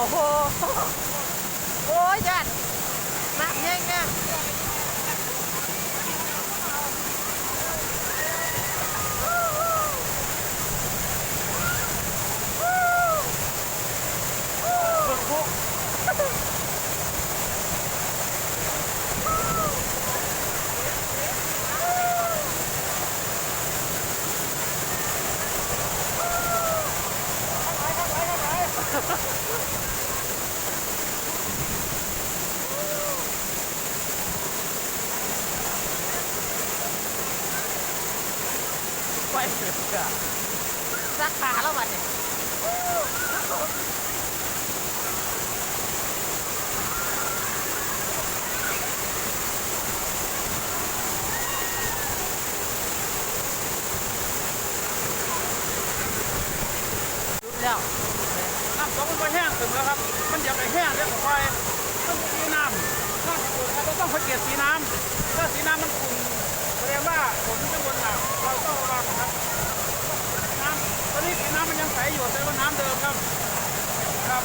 โหโอ้ยจัดน้ำแห้งเนี่ยไปเสือกสักขาแล้วมันเนี่ยแล้วน้ำตกมันไปแห้งถึงแล้วครับมันอยากไปแห้งแล้วก็ไปต้องสีน้ำถ้าขุ่นเราต้องสังเกตสีน้ำถ้าสีน้ำมันขุ่นแสดงว่าฝนจะวนหนักเราต้องระวังครับน้ำตอนนี้สีน้ำมันยังใสอยู่แสดงว่าน้ำเดิมครับครับ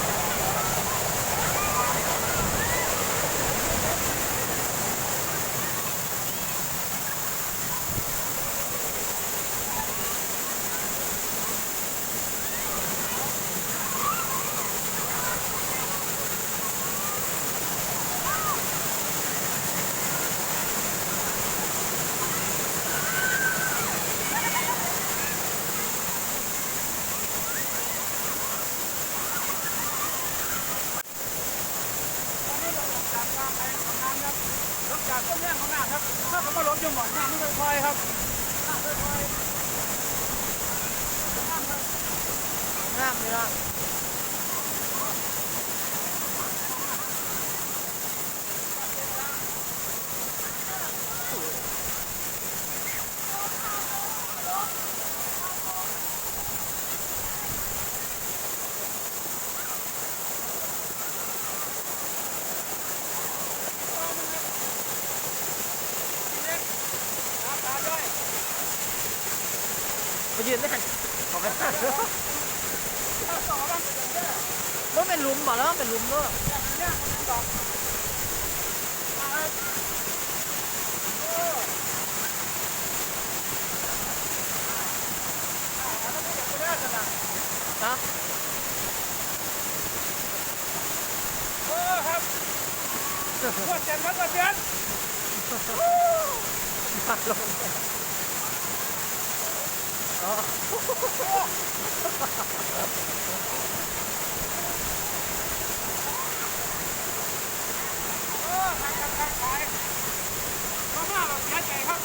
รถจากต้นแรกของน้ำครับถ้าเขามาลงจมหมอนน้ำไม่ค่อยๆครับน้ำค่อยๆน้ำครับ น้ำนี่ละไปยืนได้ขอบคุณว่าเป็นหลุมบ่แล้วเป็นหลุมด้วยฮะโอ้ครับตัวเจนครับตัวเจนมาลงอ๋อมาเราเสียใจครับ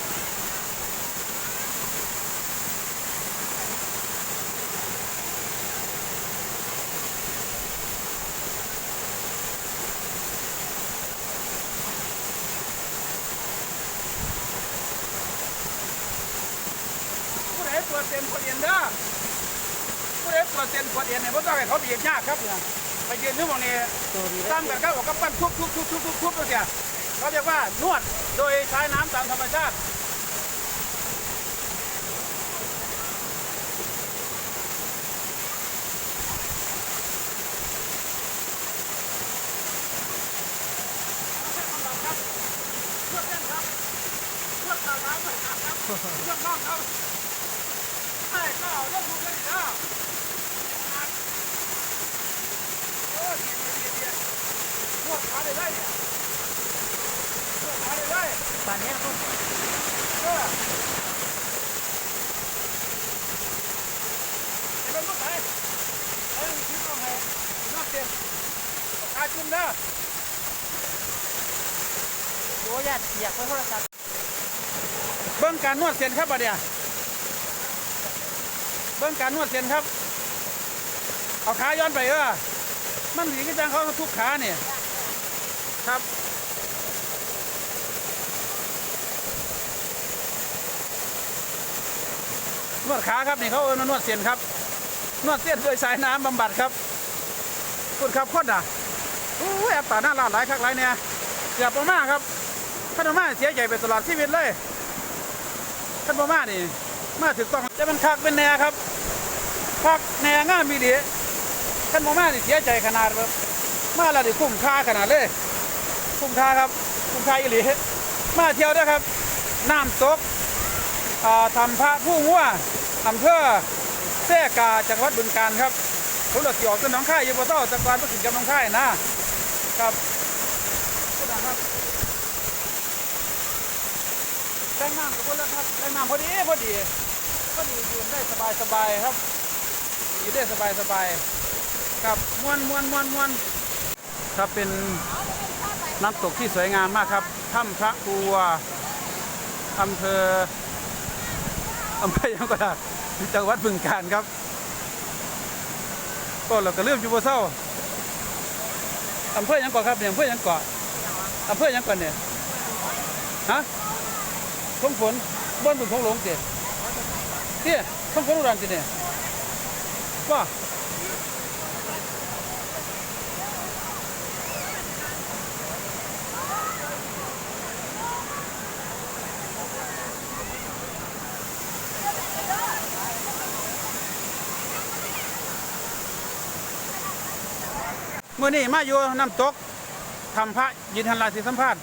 ผู้ใดตัวเต็มคนเอ็นเด้อผู้ใดตัวเต็มคนเอ็นเนี่ยไม่ต้องให้เขาบีบยากครับเนี่ยไปยืนที่ตรงนี้ตั้งกันเข้ากับปั้นทุบตัวเสียเขาเรียกว่านวดโดยใช้น้ำตามธรรมชาติเลือกเล่นครับเลือกตามน้ำใส่ครับเลือกน้องครับใช่ก็เอาเรื่องทุกเรื่องนะโอ้ดีนวดขาได้เนี่ยนวดขาได้ป่านนี้ก็เป็นรถไหนคิดว่าไงนวดเต็มขาจุ่มนะ โอ้ยอยากไปโทรศัพท์เบิ้งการนวดเส้นครับบัดเนี่ยเบิ้งการนวดเส้นครับเอาขาย้อนไปมันสีกระจังเขาทุกขาเนี่ยครับนวดขาครับนี่เขานวดเส้นครับนวดเส้นโดยสายน้ำบำบัดครับคุณครับคนอ่ะโอ้ยป่าหน้าลาดหลายครั้งหลายเนี่ยเกือบประมาครับท่านมาเสียใจไปตลอดชีวิตเลยท่านมานี่มาถึงต้องจะเป็นคักเป็นแนครับคักแนง่ามีดีท ขั้นโมมานี่เสียใจขนาดแบบมาแล้วดิคุ้มค่าขนาดเลยคุ้มค่าครับคุ้มค่าอีหลีมาเที่ยวด้วยครับน้ำตกทำพระผู้งัวอำเภอแท่กาจังหวัดบึงกาฬครับผมหลดหยอกกับน้องค่ายอยู่บ่อตะกอนประสิทธิ์กับน้องค่ายนะครับครับแรงน้ำกับพวกแล้วครับแรงน้ำพอดียืนได้สบายครับยืนได้สบายครับม้วนครับเป็นน้ำตกที่สวยงามมากครับถ้ำพระบัวอำเภอยังก็ได้จังหวัดบึงกาฬครับก็เราก็เริ่มอยู่บ่เศร้าอำเภอยังก่อครับเนี่ยอำเภอยังก่อเนี่ยฮะทุ่งฝนบ้านบึงทุ่งหลงเตี้ยทุ่งฝนอุดรเนี่ยว่าเมื่อนี้มาอยู่น้ำตกทำพระยืนทันลายสิสัมภาษณ์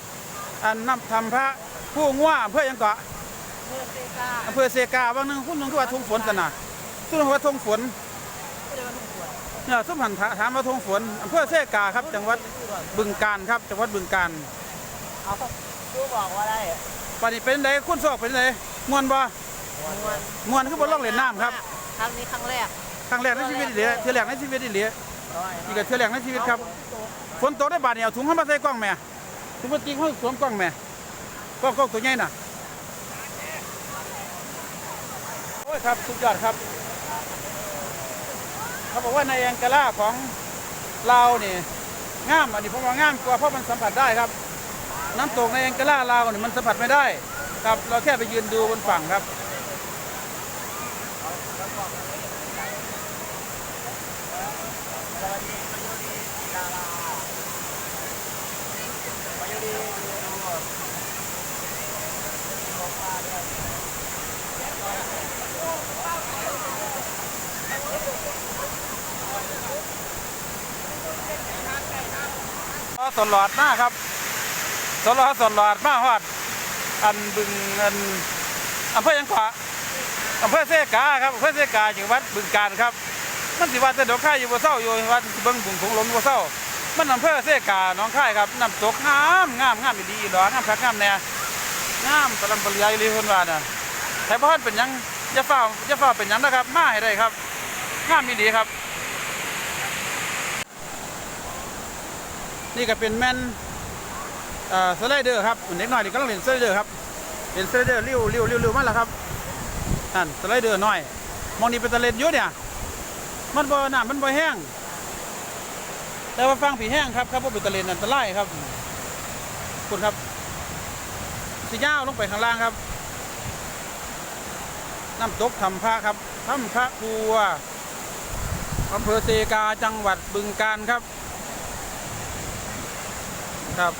น้ำทำพระผู้งัวอำเภอยังเกาะอำเภอเซกาบางนึงคุณลุงที่ว่าทุ่งฝนกันนะทุ่งว่าทุ่งฝนเนี่ยสมผันถามว่าทุ่งฝนอำเภอเซกาครับจังหวัดบึงกาฬครับจังหวัดบึงกาฬเอาผู้บอกว่าได้ป่านนี้เป็นไงคุณสอบเป็นไงมวนบ่มวนคือบนล่องเหรียญน้ำครับครั้งนี้ครั้งแรกในชีวิตเหลือเที่ยวแรกในชีวิตเหลืออีกเที่ยวแรกในชีวิตครับฝนตกได้บาดเนี่ยถุงเข้ามาใส่กล้องแม่ถุงพลาสติกเขาสวมกล้องแม่กล้องตัวใหญ่น่ะโอ้ยครับสุดยอดครับเขาบอกว่าในแองกาล่าของเราเนี่ยงามอันนี้ผมว่างามกว่าเพราะมันสัมผัสได้ครับน้ำตกในแองกาล่าเราเนี่ยมันสัมผัสไม่ได้ครับเราแค่ไปยืนดูบนฝั่งครับสลอดมากครับสลอดมากฮอดอันบึงอันอำเภอยังขวาอำเภอเซกาครับอำเภอเซกาจังหวัดบึงกาฬครับมันสิว่าจะดอกไข่อยู่บ่เศร้าอยู่วัดเบิ่งบุงของหลวงบ่เศร้ามันอำเภอเซกาหนองคายครับน้ำตกงามดีหรองามคักงามแน่งามตะลำปลีเลยเพิ่นว่าน่ะแต่บ่ทันเป็นหยังอย่าเฝ้าเป็นหยังนะครับมาให้ได้ครับงามดีครับนี่ก็เป็นแมนสไลเดอร์ครับเด็กน้อยนี่กำลังเล่นสไลเดอร์ครับเล่นสไลเดอร์เลี้ยวมาแล้วครับนั่นสไลเดอร์น้อยมองนี่เป็นตะเลนเยอะเนี่ยมันบ่น้ำมันบ่แห้งแต่ว่าฟังผีแห้งครับเพราะเป็นตะเลนอันตรายครับคุณครับสีย่าวลงไปข้างล่างครับน้ำตกทำพระครับทำพระบัวอำเภอเซกาจังหวัดบึงกาฬครับครับ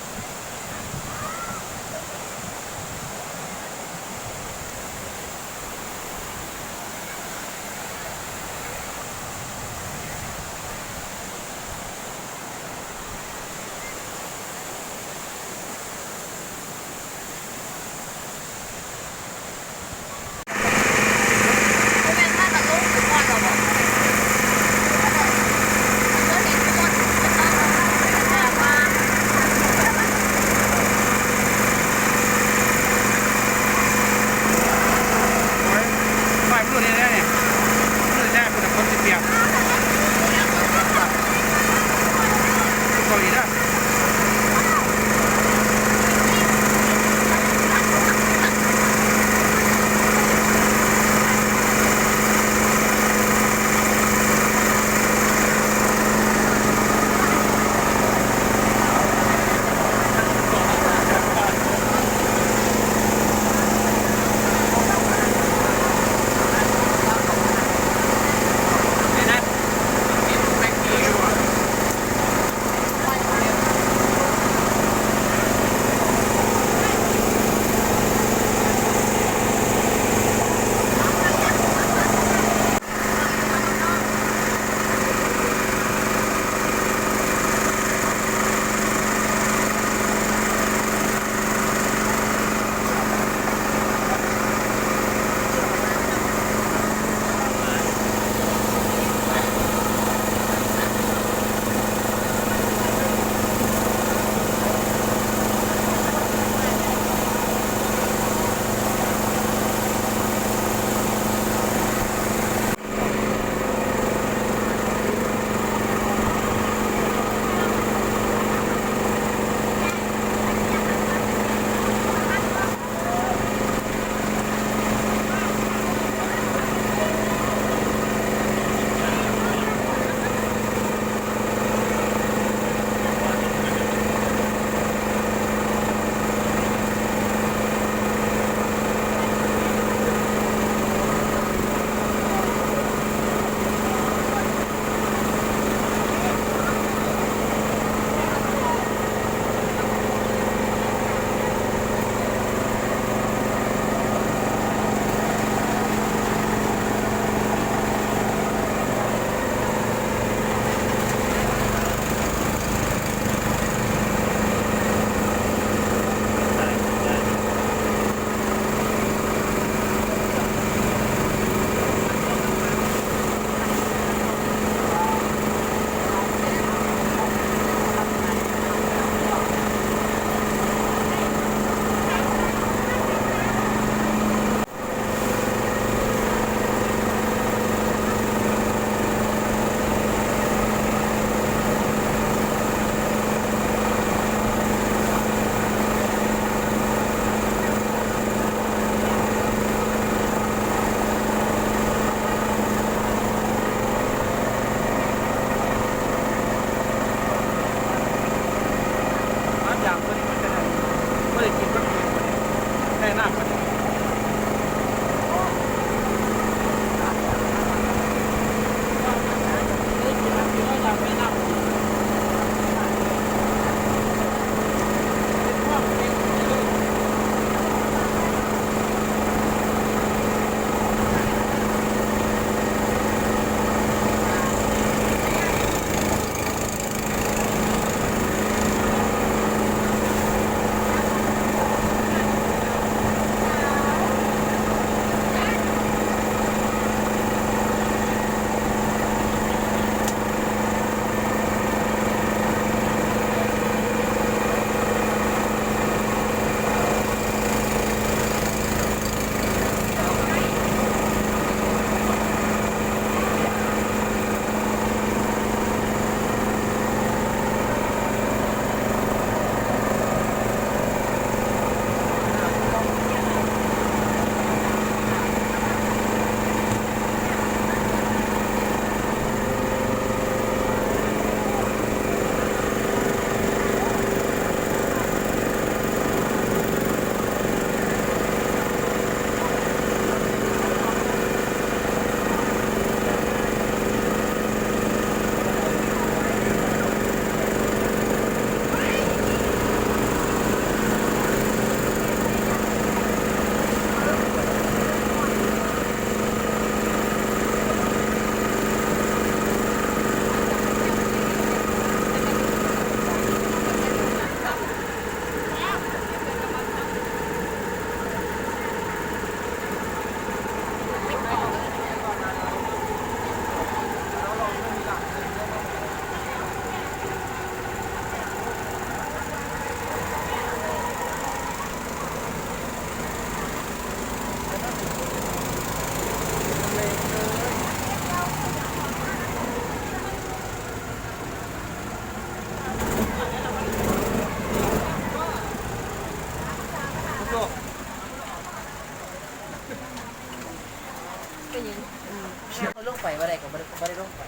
มันลงไปว่าไรก็ไม่ได้ลงไป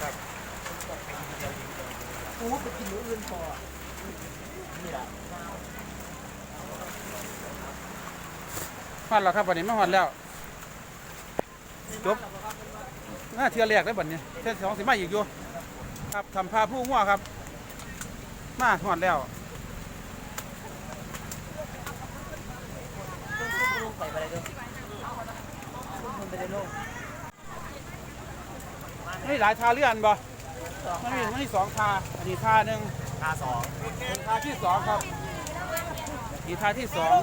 ครับกูไปกินมื้ออื่นพอนี่แหละ ฮอดแล้วครับวันนี้ไม่ฮอดแล้วจบน่าเทือแรกได้บัดนี้เทือสองสิมาอีกอยู่ครับทำพาผู้หัวครับมาฮอดแล้ว ลงไปว่าไรก็มันไม่ได้ลง นี่หลายทาเลื่อนบ่ สอง มันมีสองทาอันนี้ทาหนึ่ง ทาสอง ทาที่สองครับอีกทาที่สอง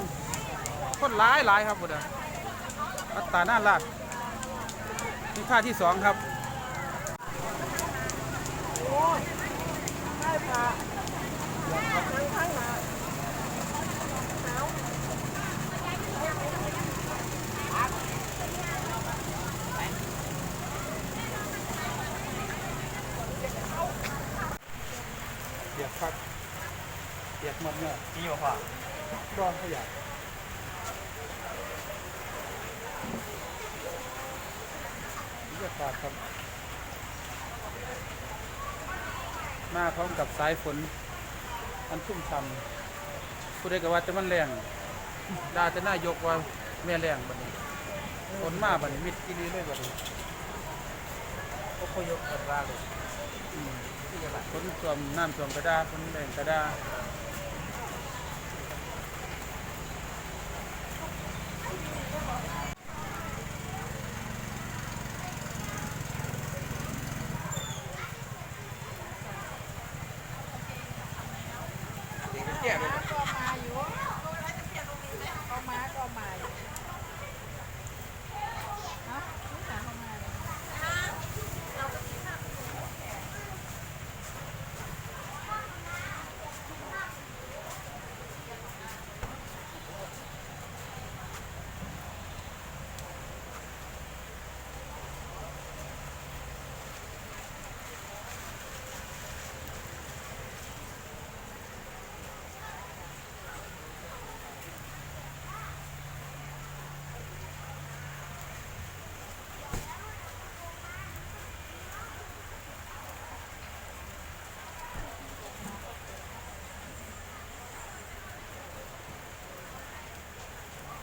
คนหลายครับบุตรอัตราหน้าลาดนี่ทาที่สองครับเปียกครับเปียกหมดเนี่ย ดีกว่า ร้อนขยะบรรยากาศครับมาพร้อมกับสายฝนอันชุ่มฉ่ำผู้ใดก็ว่าจะมันแรงด่าจะน่ายกว่าแม่แรงบัดนี้ฝนมาบัดนี้มิดกิลีเลยบัดนี้ ก็พยกกันว่าเลย ฝนท่วมน้ำท่วมกระดาฝนแรงกระดา